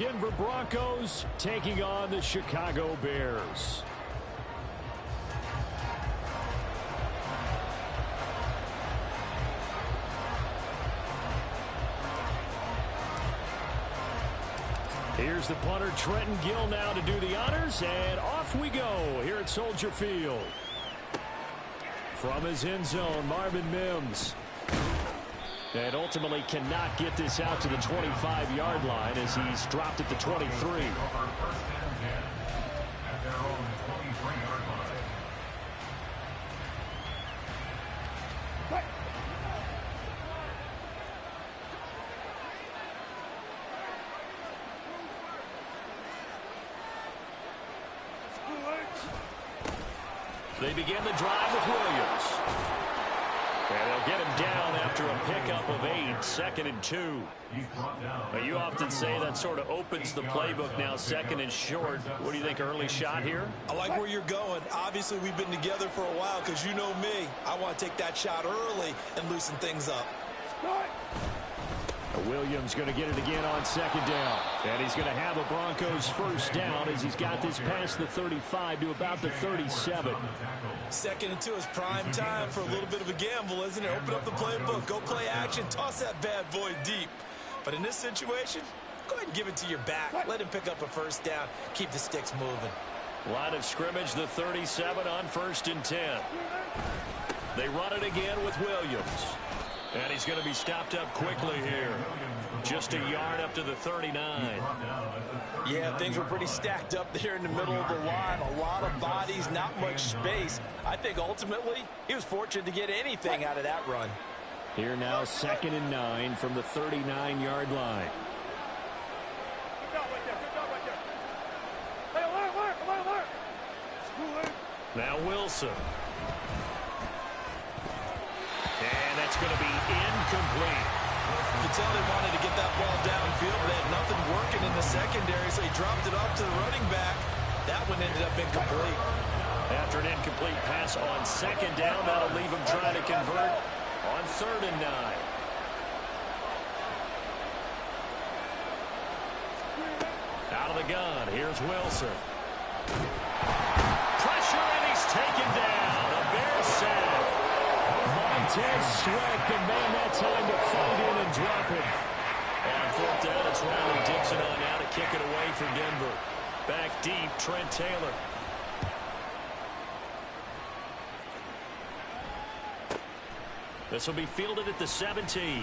Denver Broncos taking on the Chicago Bears. Here's the punter, Trenton Gill, now to do the honors, and off we go here at Soldier Field. From his end zone, Marvin Mims. And ultimately cannot get this out to the 25-yard line as he's dropped at the 23. They begin the drive with Williams. And they'll get him down after a pickup of 8, 2nd and 2. But you often say that sort of opens the playbook now, 2nd and short. What do you think, early shot here? I like where you're going. Obviously, we've been together for a while because you know me. I want to take that shot early and loosen things up. Williams going to get it again on 2nd down. And he's going to have a Broncos first down as he's got this past the 35 to about the 37. 2nd and 2 is prime time for a little bit of a gamble, isn't it? Open up the playbook, go play action, toss that bad boy deep. But in this situation, go ahead and give it to your back. Let him pick up a first down. Keep the sticks moving. Line of scrimmage, the 37 on 1st and 10. They run it again with Williams. And he's going to be stopped up quickly here. Just a yard up to the 39. Yeah, things were pretty stacked up there in the middle of the line. A lot of bodies, not much space. I think ultimately he was fortunate to get anything out of that run. Here now, 2nd and 9 from the 39-yard line. Now Wilson. And that's going to be incomplete. You can tell they wanted to get that ball downfield, but they had nothing working in the secondary, so he dropped it off to the running back. That one ended up incomplete. After an incomplete pass on 2nd down, that'll leave him trying to convert on 3rd and 9. Out of the gun, here's Wilson. Pressure, and he's taken down. A Bears sack. Montez Sweat, the man that time to find in and drop him. On 4th down, it's Riley Dixon on now to kick it away for Denver. Back deep, Trent Taylor. This will be fielded at the 17.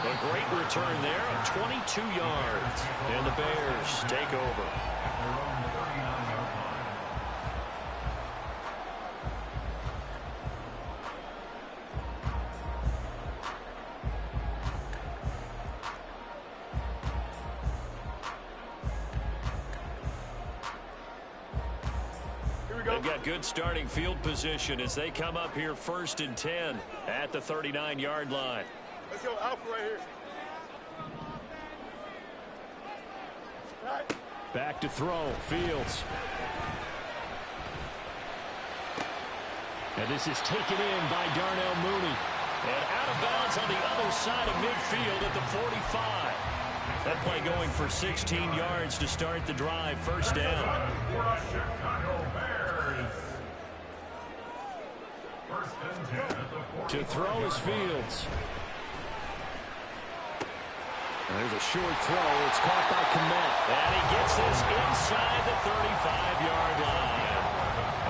A great return there of 22 yards. And the Bears take over. They've got good starting field position as they come up here 1st and 10 at the 39-yard line. Let's go Alpha right here. Right. Back to throw, Fields. And this is taken in by Darnell Mooney. And out of bounds on the other side of midfield at the 45. That play going for 16 yards to start the drive. First down. To throw is Fields. And there's a short throw. It's caught by Kmet. And he gets this inside the 35-yard line.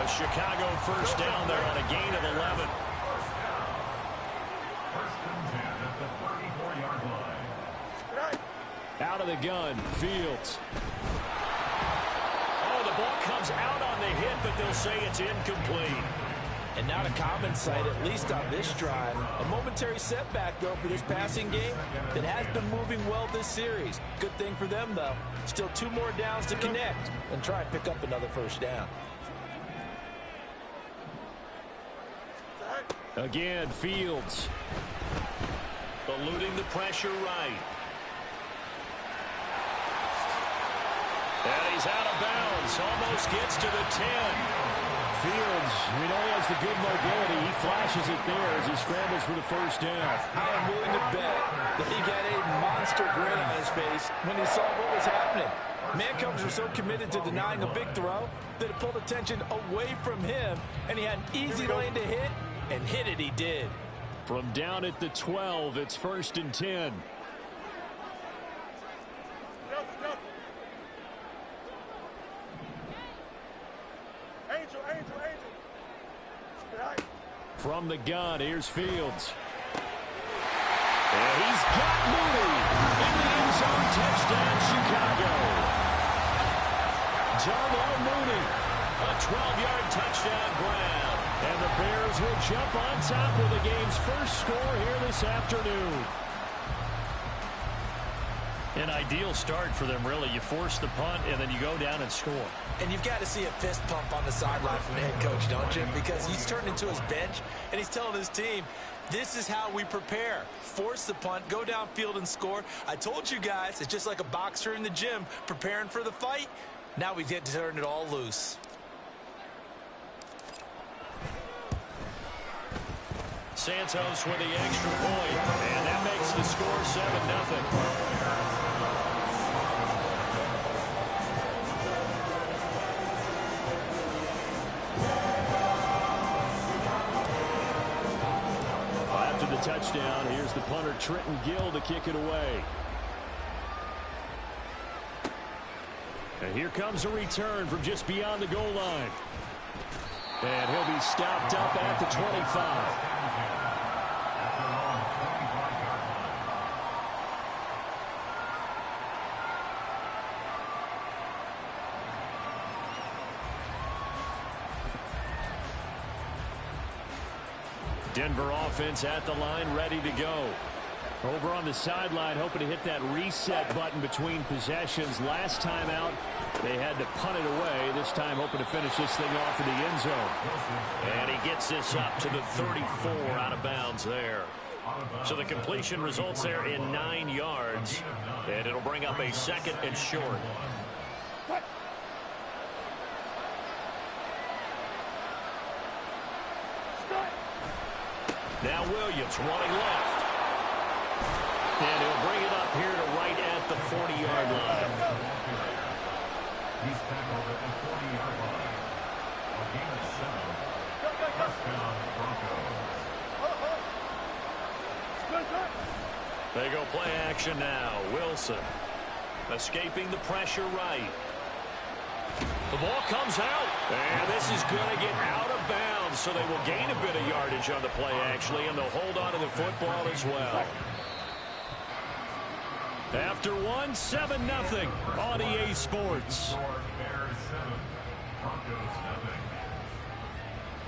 A Chicago first down there on a gain of 11. Out of the gun, Fields. Oh, the ball comes out on the hit, but they'll say it's incomplete. And not a common sight, at least on this drive. A momentary setback, though, for this passing game that has been moving well this series. Good thing for them, though. Still 2 more downs to connect and try and pick up another first down. Again, Fields. Eluding the pressure right. And he's out of bounds. Almost gets to the 10. Fields, we know he has the good mobility. He flashes it there as he scrambles for the first down. I am willing to bet that he got a monster grin on his face when he saw what was happening. Mancombs were so committed to denying a big throw that it pulled attention away from him, and he had an easy lane to hit, and hit it he did. From down at the 12, it's 1st and 10. From the gun, here's Fields. And he's got Mooney in the end zone. Touchdown, Chicago. Darnell Mooney, a 12-yard touchdown grab. And the Bears will jump on top with the game's first score here this afternoon. An ideal start for them, really. You force the punt, and then you go down and score. And you've got to see a fist pump on the sideline from the head coach, don't you? Because he's turned into his bench, and he's telling his team, this is how we prepare. Force the punt, go downfield and score. I told you guys, it's just like a boxer in the gym preparing for the fight. Now we get to turn it all loose. Santos with the extra point, and that makes the score 7-0. After the touchdown, here's the punter Trenton Gill to kick it away. And here comes a return from just beyond the goal line. And he'll be stopped up at the 25. Denver offense at the line, ready to go. Over on the sideline, hoping to hit that reset button between possessions. Last time out, they had to punt it away. This time, hoping to finish this thing off in the end zone. And he gets this up to the 34 out of bounds there. So the completion results there in 9 yards. And it'll bring up a 2nd and short. Now Williams running left. And he'll bring it up here to right at the 40-yard line. He's tackled at the 40-yard line. A gain of 7. Touchdown, Broncos. They go play action now. Wilson escaping the pressure right. The ball comes out, and this is going to get out of bounds, so they will gain a bit of yardage on the play, actually, and they'll hold on to the football as well. After 7-0 on EA Sports.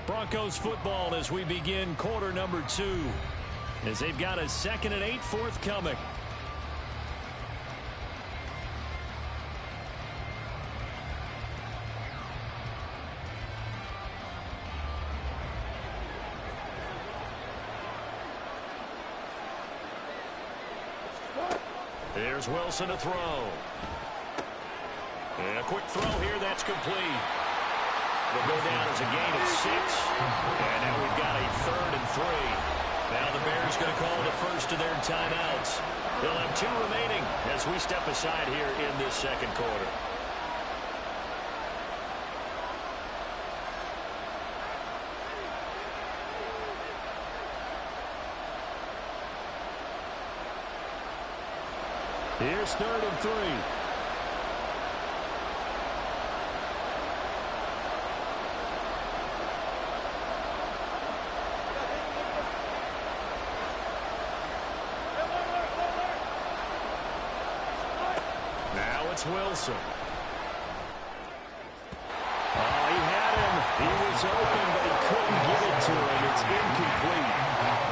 Broncos football as we begin quarter number 2, as they've got a 2nd and 8 forthcoming. Here's Wilson to throw. And a quick throw here, that's complete. Will go down as a gain of 6. And now we've got a 3rd and 3. Now the Bears going to call the first of their timeouts. They'll have 2 remaining as we step aside here in this 2nd quarter. Here's 3rd and 3. Now it's Wilson. Oh, he had him. He was open, but he couldn't get it to him. It's incomplete.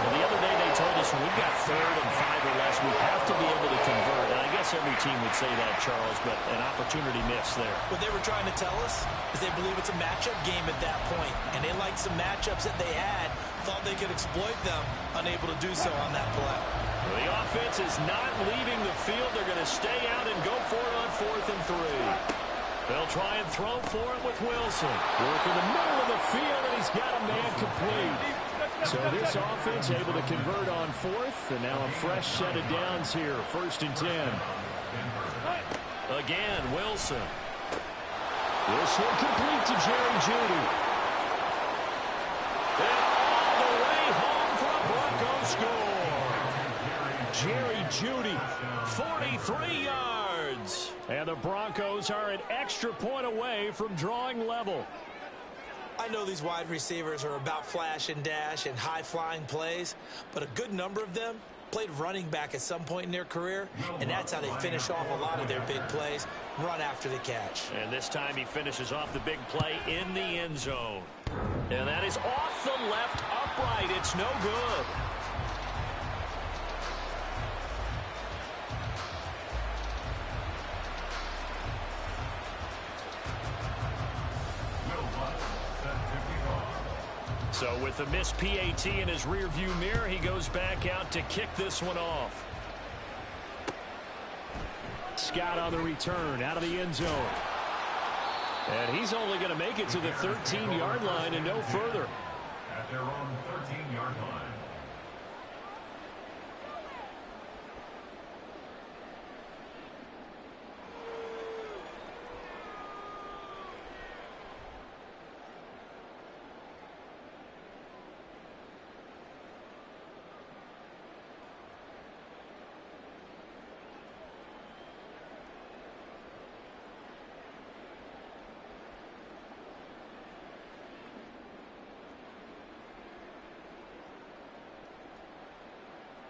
Well, the other day they told us when we've got 3rd and 5 or less, we have to be able to convert. And I guess every team would say that, Charles, but an opportunity missed there. What they were trying to tell us is they believe it's a matchup game at that point, and they liked some matchups that they had, thought they could exploit them, unable to do so on that play. Well, the offense is not leaving the field. They're going to stay out and go for it on 4th and 3. They'll try and throw for it with Wilson. Work in the middle of the field, and he's got a man complete. So this offense able to convert on fourth, and now a fresh set of downs here, 1st and 10. Again, Wilson. This one complete to Jerry Jeudy. And all the way home for a Bronco score. Jerry Jeudy, 43 yards. And the Broncos are an extra point away from drawing level. I know these wide receivers are about flash and dash and high-flying plays, but a good number of them played running back at some point in their career, and that's how they finish off a lot of their big plays, run after the catch. And this time he finishes off the big play in the end zone. And that is off the left upright. It's no good. So with the missed PAT in his rearview mirror, he goes back out to kick this one off. Scott on the return out of the end zone. And he's only going to make it to the 13-yard line and no further. At their own 13-yard line.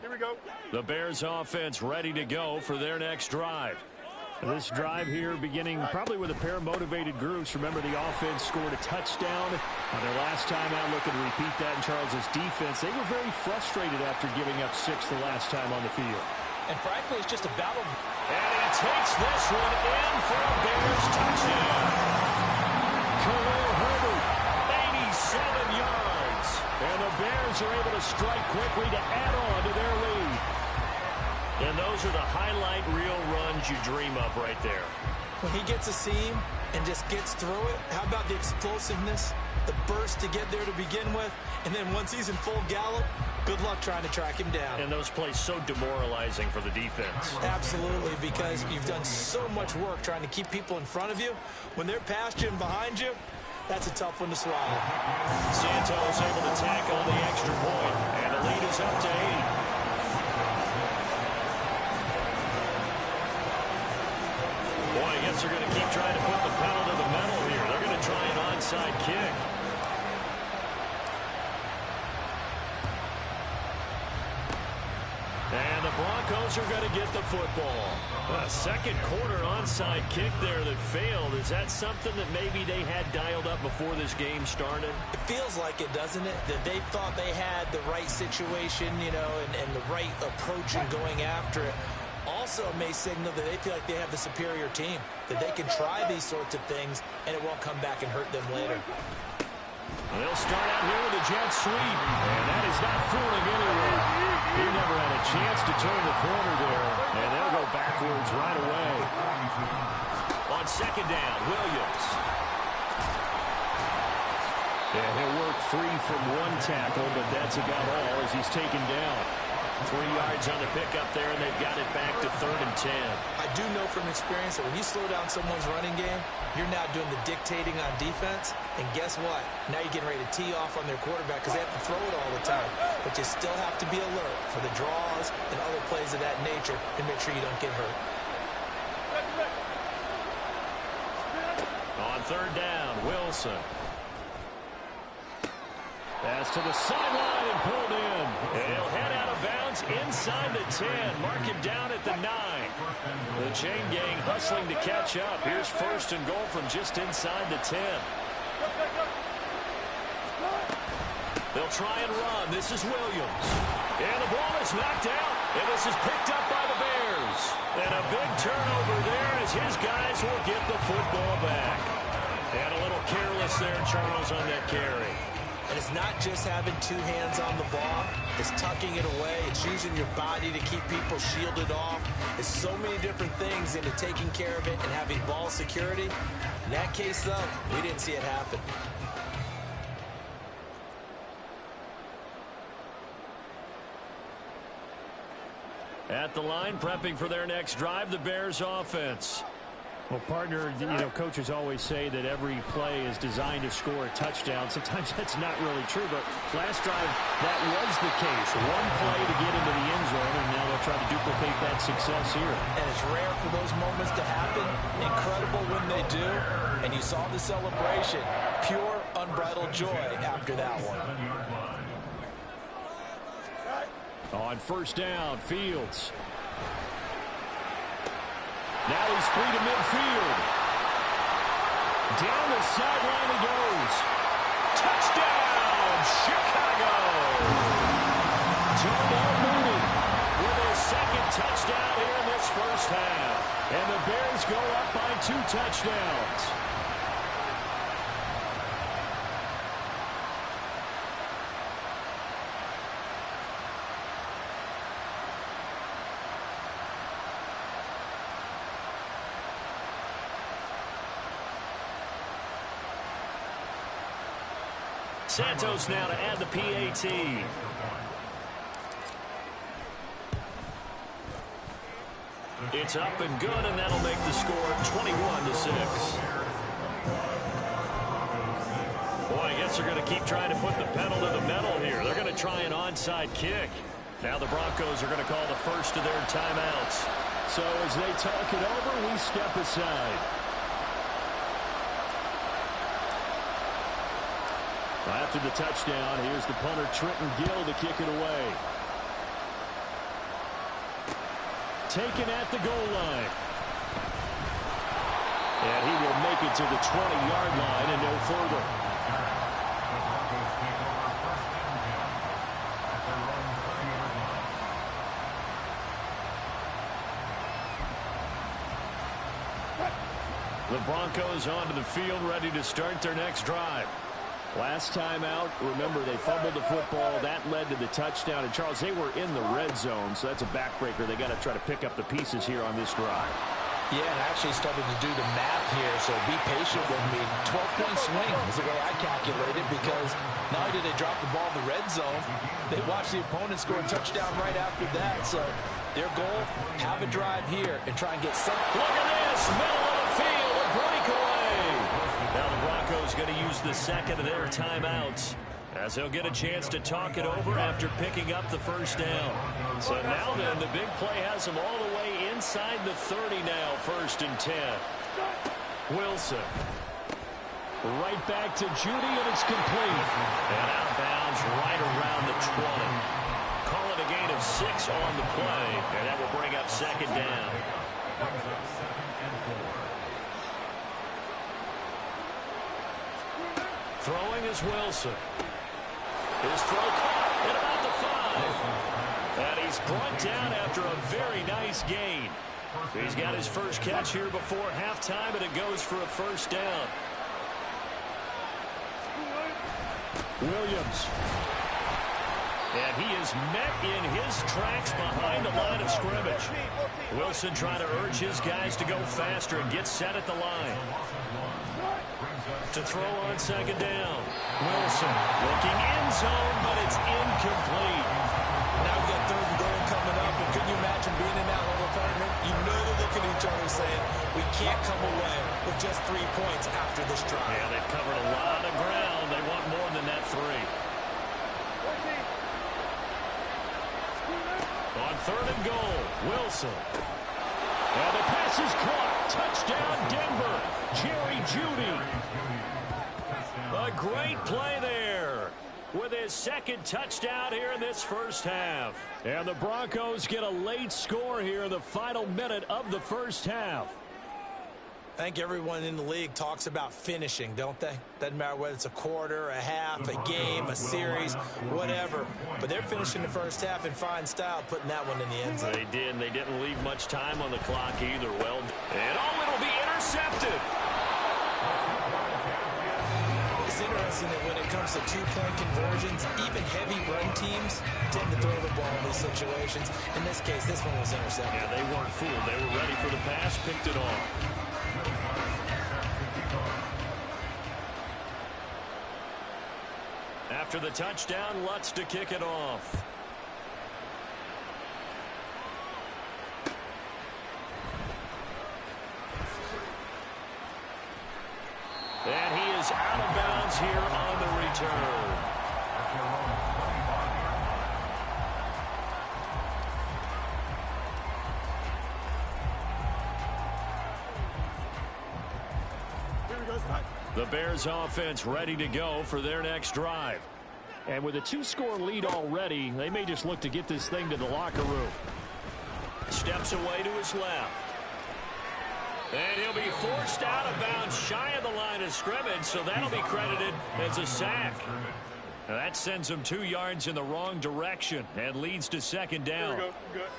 Here we go. The Bears offense ready to go for their next drive. This drive here beginning probably with a pair of motivated groups. Remember, the offense scored a touchdown on their last time out. Looking to repeat that in Charles's defense. They were very frustrated after giving up 6 the last time on the field. And frankly, it's just a battle. And he takes this one in for a Bears touchdown. Khalil Herbert, 87 yards. And the Bears are able to strike quickly to add on to their lead. And those are the highlight reel runs you dream of right there. When he gets a seam and just gets through it, how about the explosiveness, the burst to get there to begin with, and then once he's in full gallop, good luck trying to track him down. And those plays so demoralizing for the defense. Absolutely, because you've done so much work trying to keep people in front of you. When they're past you and behind you, that's a tough one to swallow. Santos able to tack on the extra point, and the lead is up to 8. Boy, I guess they're going to keep trying to put the pedal to the metal here. They're going to try an onside kick. And the Broncos are going to get the football. A second quarter onside kick there that failed. Is that something that maybe they had dialed up before this game started? It feels like it, doesn't it? That they thought they had the right situation, you know, and the right approach in going after it. Also may signal that they feel like they have the superior team, that they can try these sorts of things and it won't come back and hurt them later. They'll start out here with a jet sweep, and that is not fooling anyone. He never had a chance to turn the corner there, and they'll go backwards right away. On second down, Williams. Yeah, he'll work free from one tackle, but that's about all as he's taken down. 3 yards on the pickup there, and they've got it back to 3rd and 10. I do know from experience that when you slow down someone's running game, you're now doing the dictating on defense, and guess what? Now you're getting ready to tee off on their quarterback because they have to throw it all the time. But you still have to be alert for the draws and other plays of that nature and make sure you don't get hurt. On 3rd down, Wilson. Pass to the sideline and pulled in. And he'll head out of bounds inside the 10. Mark him down at the 9. The chain gang hustling to catch up. Here's 1st and goal from just inside the 10. They'll try and run. This is Williams. And the ball is knocked out. And this is picked up by the Bears. And a big turnover there as his guys will get the football back. And a little careless there, Charles, on that carry. And it's not just having two hands on the ball. It's tucking it away. It's using your body to keep people shielded off. It's so many different things into taking care of it and having ball security. In that case, though, we didn't see it happen. At the line, prepping for their next drive, the Bears offense. Well, partner, coaches always say that every play is designed to score a touchdown. Sometimes that's not really true, but last drive, that was the case. One play to get into the end zone, and now they'll try to duplicate that success here. And it's rare for those moments to happen. Incredible when they do. And you saw the celebration. Pure, unbridled joy after that one. On first down, Fields. Now he's free to midfield. Down the sideline he goes. Touchdown, Chicago! Darnell Mooney with his second touchdown here in this first half. And the Bears go up by 2 touchdowns. Santos now to add the PAT. It's up and good, and that'll make the score 21-6. Boy, I guess they're going to keep trying to put the pedal to the metal here. They're going to try an onside kick. Now the Broncos are going to call the first of their timeouts. So as they talk it over, we step aside. After the touchdown, here's the punter, Trenton Gill, to kick it away. Taken at the goal line. And he will make it to the 20-yard line and no further. The Broncos onto the field, ready to start their next drive. Last time out, remember, they fumbled the football. That led to the touchdown. And, Charles, they were in the red zone, so that's a backbreaker. They got to try to pick up the pieces here on this drive. Yeah, and I actually started to do the math here, so be patient with me. 12-point swing is the way I calculated, because not only did they drop the ball in the red zone, they watched the opponent score a touchdown right after that. So their goal, have a drive here and try and get some. Look at this, middle of the field, a breakaway. Now the Broncos going to use the second of their timeouts, as they'll get a chance to talk it over after picking up the first down. So now then, the big play has them all the way inside the 30 now, 1st and 10. Wilson. Right back to Judy, and it's complete. And out of bounds right around the 20. Call it a gain of 6 on the play, and that will bring up 2nd down. Throwing is Wilson. His throw caught at about the 5. And he's brought down after a very nice gain. He's got his first catch here before halftime, and it goes for a 1st down. Williams. And he is met in his tracks behind the line of scrimmage. Wilson trying to urge his guys to go faster and get set at the line. To throw on 2nd down. Wilson looking end zone, but it's incomplete. Now we've got 3rd and goal coming up, and can you imagine being in that little tournament? You know they're looking at each other saying, we can't come away with just 3 points after this drive. Yeah, they've covered a lot of ground. They want more than that 3. On 3rd and goal, Wilson. And the pass is caught. Touchdown, Denver. Jerry Jeudy. A great play there with his 2nd touchdown here in this first half. And the Broncos get a late score here in the final minute of the first half. I think everyone in the league talks about finishing, don't they? Doesn't matter whether it's a quarter, a half, a game, a series, whatever. But they're finishing the first half in fine style, putting that one in the end zone. They did, and they didn't leave much time on the clock either. Well, and it'll be intercepted. It's interesting sensing that when it comes to two-point conversions, even heavy run teams tend to throw the ball in these situations. In this case, this one was intercepted. Yeah, they weren't fooled. They were ready for the pass, picked it off. After the touchdown, Lutz to kick it off. And he is out of bounds here on the return. The Bears offense ready to go for their next drive. And with a two-score lead already, they may just look to get this thing to the locker room. Steps away to his left. And he'll be forced out of bounds shy of the line of scrimmage, so that'll be credited as a sack. Now that sends him 2 yards in the wrong direction and leads to second down. Here we go. Good.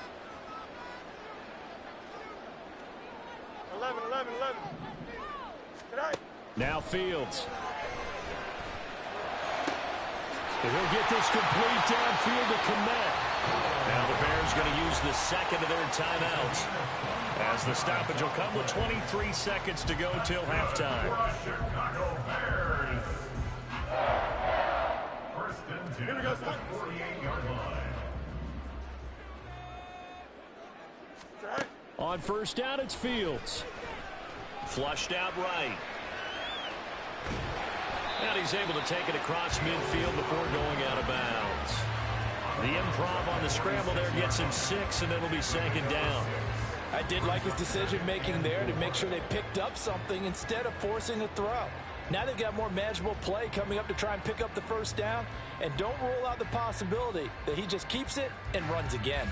11. Tonight. Now Fields. And he'll get this complete downfield to Kmet. Now the Bears going to use the second of their timeouts, as the stoppage will come with 23 seconds to go till halftime. Chicago Bears. First and 10 Here we go, at the 48-yard line. Tonight. On first down, it's Fields. Flushed out right. And he's able to take it across midfield before going out of bounds. The improv on the scramble there gets him 6, and it'll be second down. I did like his decision-making there to make sure they picked up something instead of forcing a throw. Now they've got more manageable play coming up to try and pick up the first down, and don't rule out the possibility that he just keeps it and runs again.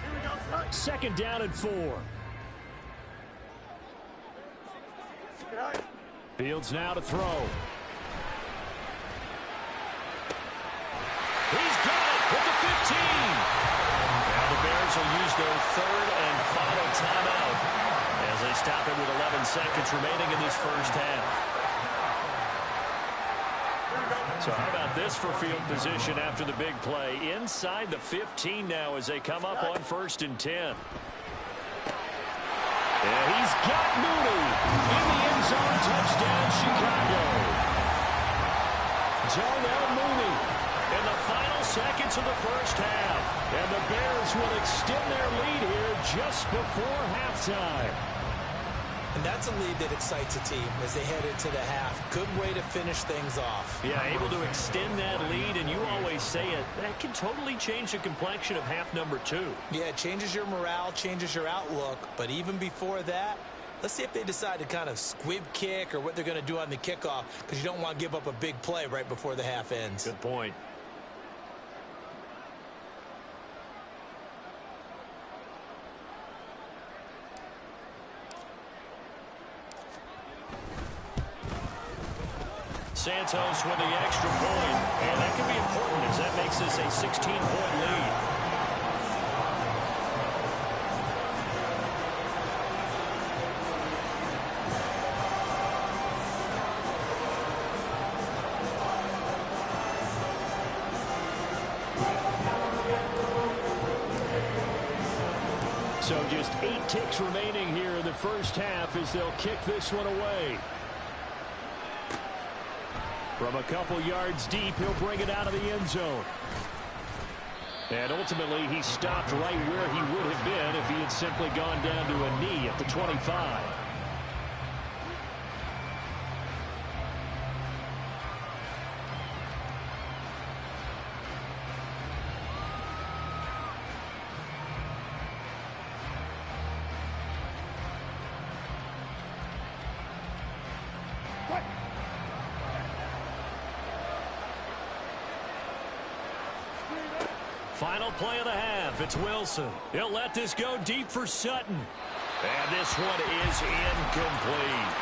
Here we go. Tonight. Second down and 4. Tonight. Fields now to throw. He's got it with the 15. Now the Bears will use their third and final timeout as they stop it with 11 seconds remaining in this first half. So how about this for field position after the big play? Inside the 15 now as they come up on first and 10. And he's got Mooney in the end zone. Touchdown, Chicago. Darnell Mooney in the final seconds of the first half. And the Bears will extend their lead here just before halftime. And that's a lead that excites a team as they head into the half. Good way to finish things off. Yeah, able to extend that lead, and you always say it, that can totally change the complexion of half number 2. Yeah, it changes your morale, changes your outlook. But even before that, let's see if they decide to kind of squib kick or what they're going to do on the kickoff, because you don't want to give up a big play right before the half ends. Good point. Santos with the extra point, and that can be important as that makes this a 16-point lead. So just 8 ticks remaining here in the first half as they'll kick this one away. From a couple yards deep, he'll bring it out of the end zone. And ultimately, he stopped right where he would have been if he had simply gone down to a knee at the 25. Final play of the half. It's Wilson. He'll let this go deep for Sutton. And this one is incomplete.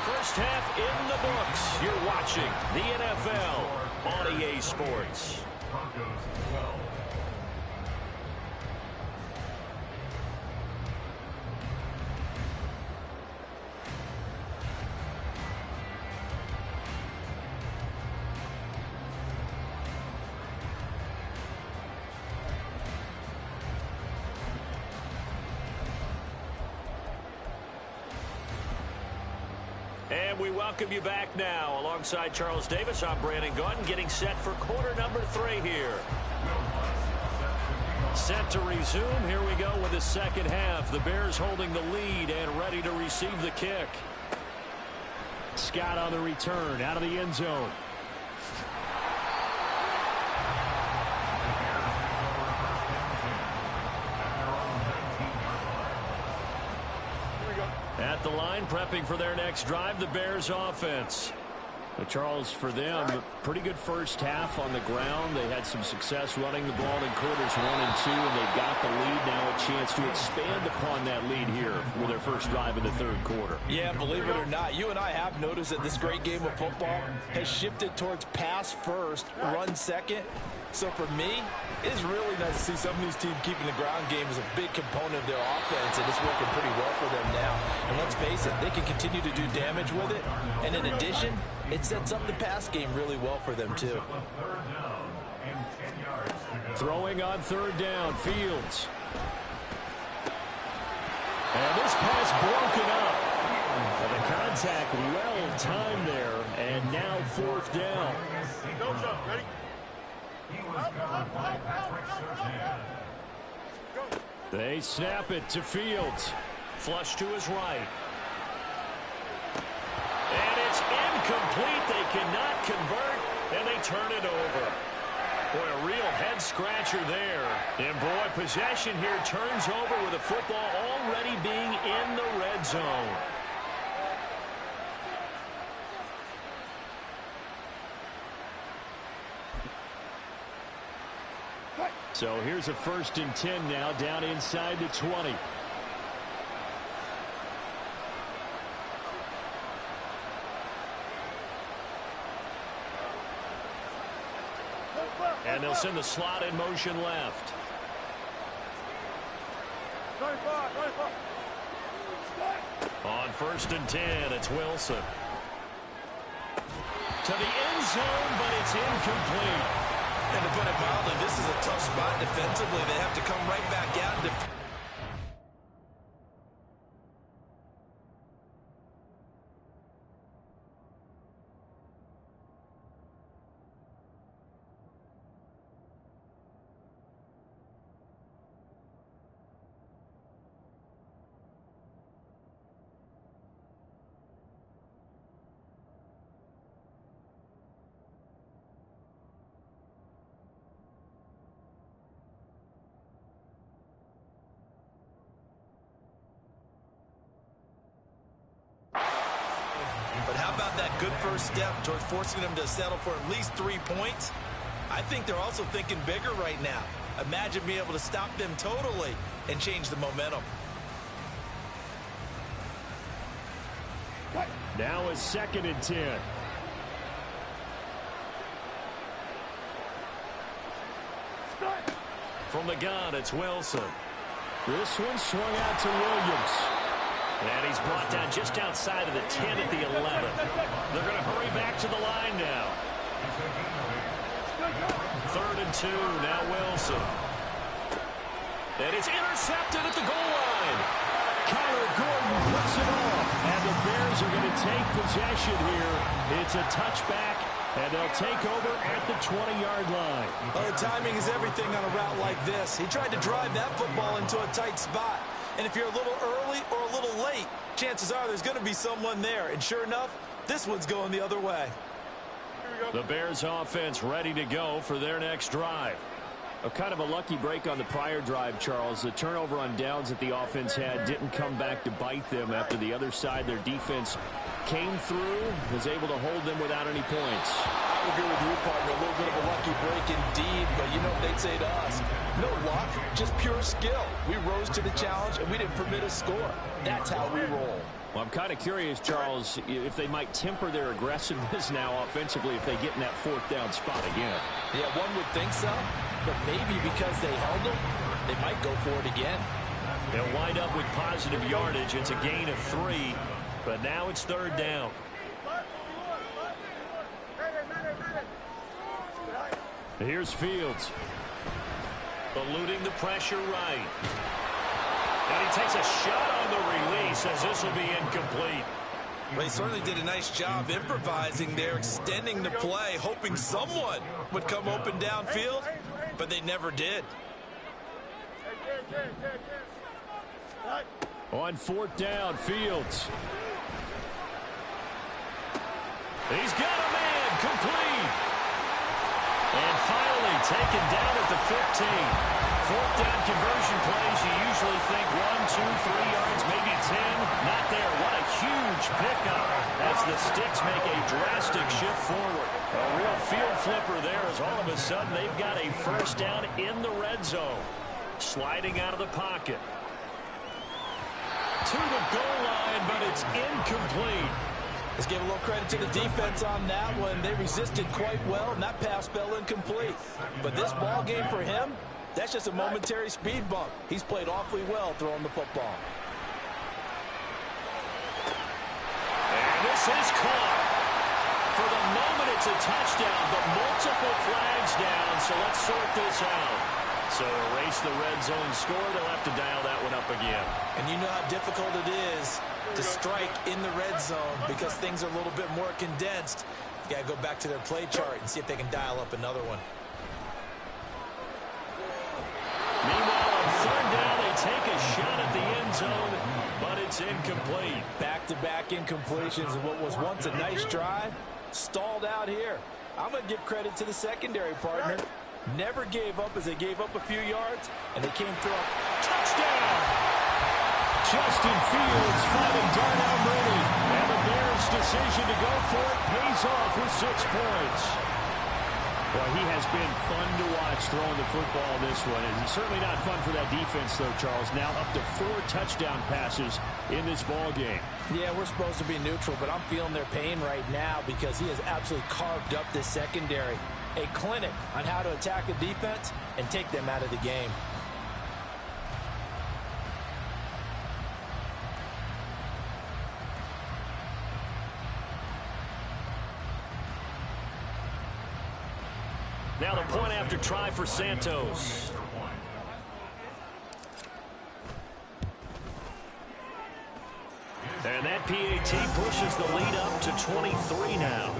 First half in the books. You're watching the NFL on EA Sports. Broncos 12. And we welcome you back now. Alongside Charles Davis, I'm Brandon Gaudin, getting set for quarter number 3 here. Set to resume. Here we go with the second half. The Bears holding the lead and ready to receive the kick. Scott on the return, out of the end zone. At the line, prepping for their next drive, the Bears offense. But Charles, for them, pretty good first half on the ground. They had some success running the ball in quarters 1 and 2, and they got the lead. Now a chance to expand upon that lead here with their first drive in the third quarter. Yeah, believe it or not, you and I have noticed that this great game of football has shifted towards pass first, run second. So for me, it is really nice to see some of these teams keeping the ground game as a big component of their offense, and it's working pretty well for them now. And let's face it, they can continue to do damage with it. And in addition, it sets up the pass game really well for them, too. Throwing on third down, Fields. And this pass broken up. And the contact well timed there, and now fourth down. No jump, ready? They snap it to Fields. Flush to his right. And it's incomplete. They cannot convert, and they turn it over. Boy, a real head-scratcher there. And, boy, possession here turns over with the football already being in the red zone. So here's a 1st and 10 now, down inside the 20. And they'll send the slot in motion left. 25. On 1st and 10, it's Wilson. To the end zone, but it's incomplete. And to put it mildly, this is a tough spot defensively. They have to come right back out and defend. Good first step towards forcing them to settle for at least 3 points. I think they're also thinking bigger right now. Imagine being able to stop them totally and change the momentum. Now a 2nd and 10. From the gun, it's Wilson. This one swung out to Williams. And he's brought down just outside of the 10 at the 11. They're going to hurry back to the line now. 3rd and 2, now Wilson. And it's intercepted at the goal line. Kyler Gordon puts it off. And the Bears are going to take possession here. It's a touchback, and they'll take over at the 20-yard line. Oh, timing is everything on a route like this. He tried to drive that football into a tight spot. And if you're a little early or a little late, chances are there's going to be someone there. And sure enough, this one's going the other way. The Bears offense ready to go for their next drive. A kind of a lucky break on the prior drive, Charles. The turnover on downs that the offense had didn't come back to bite them after the other side. Their defense came through, was able to hold them without any points. I agree with you, partner. A little bit of a lucky break indeed, but you know what they'd say to us. No luck, just pure skill. We rose to the challenge, and we didn't permit a score. That's how we roll. Well, I'm kind of curious, Charles, if they might temper their aggressiveness now offensively if they get in that 4th down spot again. Yeah, one would think so, but maybe because they held them, they might go for it again. They'll wind up with positive yardage. It's a gain of 3, but now it's 3rd down. Here's Fields. Eluding the pressure right. And he takes a shot on the release as this will be incomplete. Well, he certainly did a nice job improvising there, extending the play, hoping someone would come open downfield, but they never did. On 4th down, Fields. He's got a man, complete. And finally taken down at the 15. 4th down conversion plays, you usually think 1, 2, 3 yards, maybe 10. Not there. What a huge pickup as the Sticks make a drastic shift forward. A real field flipper there as all of a sudden they've got a first down in the red zone. Sliding out of the pocket. To the goal line, but it's incomplete. Let's give a little credit to the defense on that one. They resisted quite well, and that pass fell incomplete. But this ball game for him, that's just a momentary speed bump. He's played awfully well throwing the football. And this is caught. For the moment, it's a touchdown, but multiple flags down, so let's sort this out. So erase the red zone score. They'll have to dial that one up again. And you know how difficult it is to strike in the red zone because things are a little bit more condensed. You got to go back to their play chart and see if they can dial up another one. Meanwhile, on 3rd down, they take a shot at the end zone, but it's incomplete. Back-to-back incompletions of what was once a nice drive, stalled out here. I'm going to give credit to the secondary partner. Never gave up as they gave up a few yards, and they came through. Touchdown! Justin Fields finding Darnell Mooney, and the Bears' decision to go for it pays off with 6 points. Well, he has been fun to watch throwing the football in this one. And it's certainly not fun for that defense, though, Charles. Now up to 4 touchdown passes in this ball game. Yeah, we're supposed to be neutral, but I'm feeling their pain right now because he has absolutely carved up this secondary. A clinic on how to attack a defense and take them out of the game. Now the point after try for Santos. And that PAT pushes the lead up to 23 now.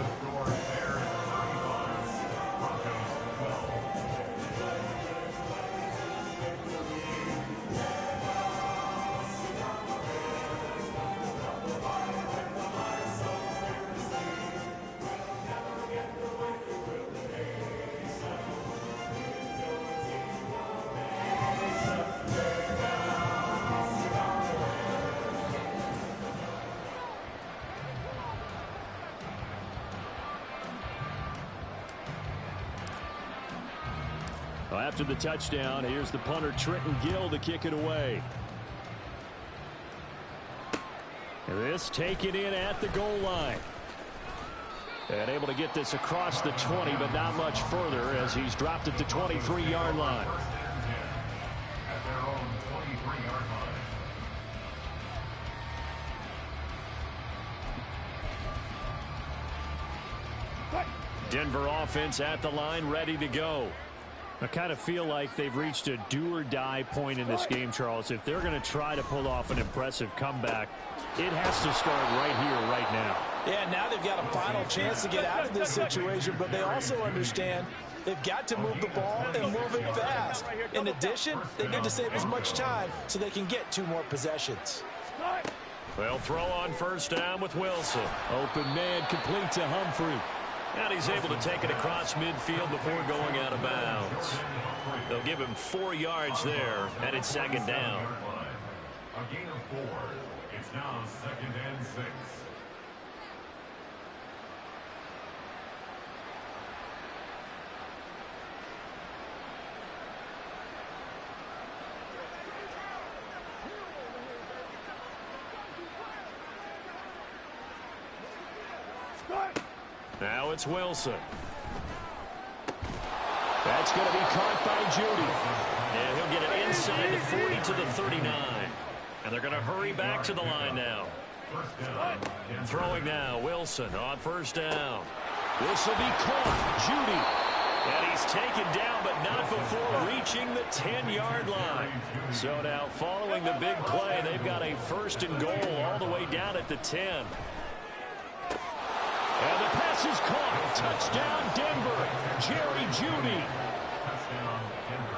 After the touchdown, here's the punter Trenton Gill to kick it away. This taken in at the goal line. And able to get this across the 20, but not much further as he's dropped at the 23-yard line. At their own 23-yard line. Denver offense at the line, ready to go. I kind of feel like they've reached a do-or-die point in this game, Charles. If they're going to try to pull off an impressive comeback, it has to start right here, right now. Yeah, now they've got a final chance to get out of this situation, but they also understand they've got to move the ball and move it fast. In addition, they need to save as much time so they can get 2 more possessions. They'll throw on 1st down with Wilson. Open man, complete to Humphrey. And he's able to take it across midfield before going out of bounds. They'll give him 4 yards there, and it's 2nd down. A gain of 4. It's now 2nd and 6. Now it's Wilson. That's going to be caught by Judy. And he'll get it inside the 40 to the 39. And they're going to hurry back to the line now. Throwing now, Wilson on 1st down. This will be caught. Judy. And he's taken down, but not before reaching the 10-yard line. So now, following the big play, they've got a 1st and goal all the way down at the 10. And the pass is caught. Touchdown, Denver. Jerry Jeudy.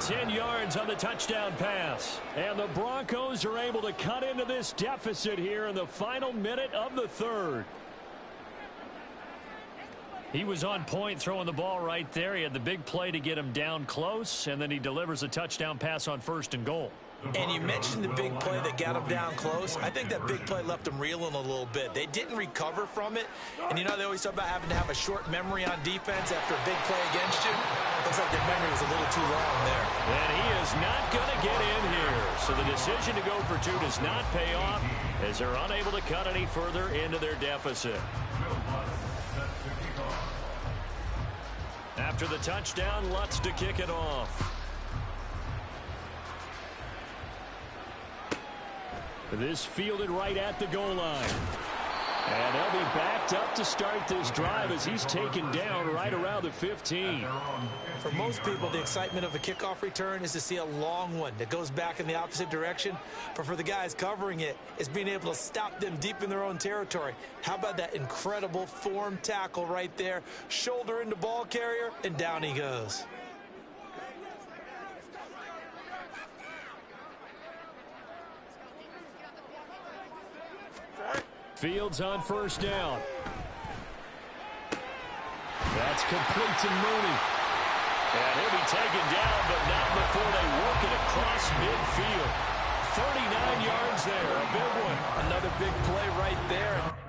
10 yards on the touchdown pass. And the Broncos are able to cut into this deficit here in the final minute of the third. He was on point throwing the ball right there. He had the big play to get him down close, and then he delivers a touchdown pass on 1st and goal. And you mentioned the big play that got him down close. I think that big play left them reeling a little bit. They didn't recover from it. And, you know, they always talk about having to have a short memory on defense after a big play against you. Looks like their memory was a little too long there. And he is not going to get in here. So the decision to go for 2 does not pay off as they're unable to cut any further into their deficit. After the touchdown, Lutz to kick it off. This fielded right at the goal line. And they'll be backed up to start this drive as he's taken down right around the 15. For most people, the excitement of a kickoff return is to see a long one that goes back in the opposite direction. But for the guys covering it, it's being able to stop them deep in their own territory. How about that incredible form tackle right there? Shoulder into ball carrier, and down he goes. Fields on 1st down. That's complete to Mooney. And he'll be taken down, but not before they work it across midfield. 39 yards there, a big one. Another big play right there.